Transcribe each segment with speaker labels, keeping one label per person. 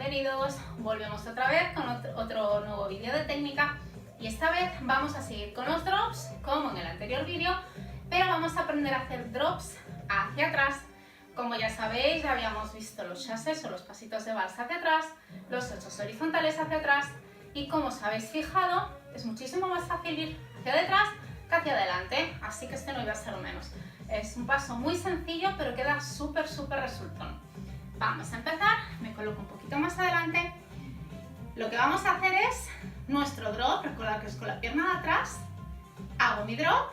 Speaker 1: bienvenidos. Volvemos otra vez con otro nuevo vídeo de técnica y esta vez vamos a seguir con los drops como en el anterior vídeo, pero vamos a aprender a hacer drops hacia atrás. Como ya sabéis, ya habíamos visto los chassés o los pasitos de vals hacia atrás, los 8 horizontales hacia atrás y como os habéis fijado, es muchísimo más fácil ir hacia detrás que hacia adelante, así que este no iba a ser menos. Es un paso muy sencillo, pero queda súper resultón. Vamos a empezar, me coloco un poquito más adelante. Lo que vamos a hacer es nuestro drop, recordad que es con la pierna de atrás, hago mi drop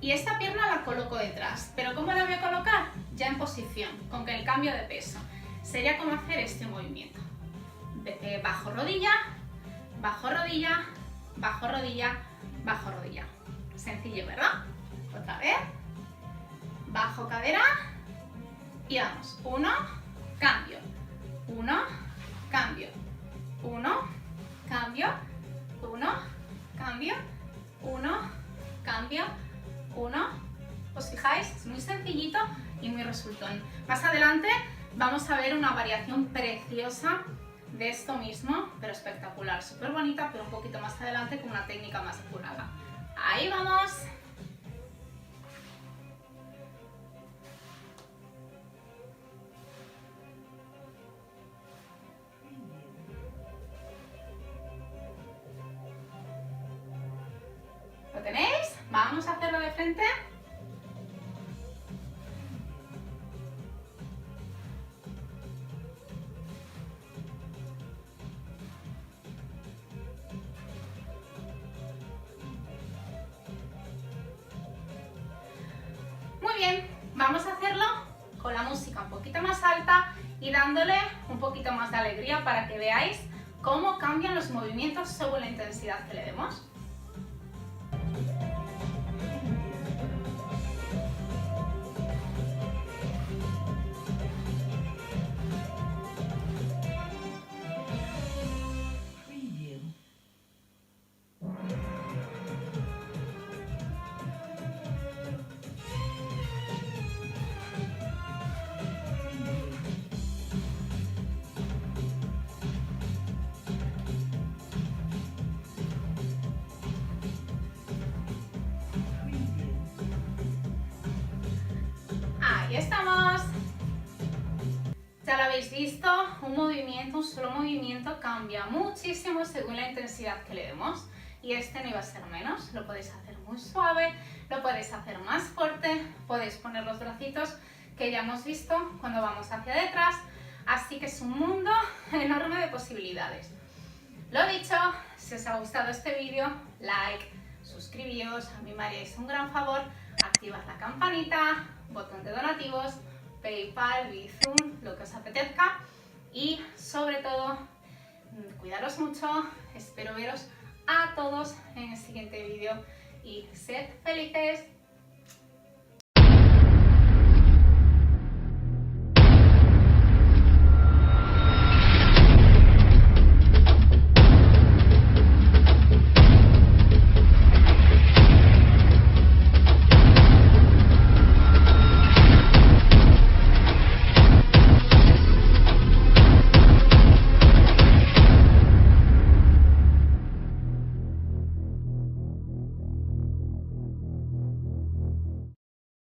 Speaker 1: y esta pierna la coloco detrás. ¿Pero cómo la voy a colocar? Ya en posición, con el cambio de peso. Sería como hacer este movimiento. Bajo rodilla, bajo rodilla, bajo rodilla, bajo rodilla. Sencillo, ¿verdad? Otra vez. Bajo cadera. Y vamos, 1, cambio, 1, cambio, 1, cambio, 1, cambio, 1, cambio, 1. ¿Os fijáis? Es muy sencillito y muy resultón. Más adelante vamos a ver una variación preciosa de esto mismo, pero espectacular, súper bonita, pero un poquito más adelante con una técnica más depurada. Ahí vamos. ¿Lo tenéis? Vamos a hacerlo de frente. Muy bien, vamos a hacerlo con la música un poquito más alta y dándole un poquito más de alegría para que veáis cómo cambian los movimientos según la intensidad que le demos. Ahí estamos. Ya lo habéis visto, un solo movimiento cambia muchísimo según la intensidad que le demos y este no iba a ser menos. Lo podéis hacer muy suave, lo podéis hacer más fuerte, podéis poner los bracitos que ya hemos visto cuando vamos hacia detrás, así que es un mundo enorme de posibilidades. Lo dicho, si os ha gustado este vídeo, like, suscribíos, a mí me haríais un gran favor, activad la campanita, botón de donativos, PayPal, Bizum, lo que os apetezca y sobre todo, cuidaros mucho, espero veros a todos en el siguiente vídeo y sed felices.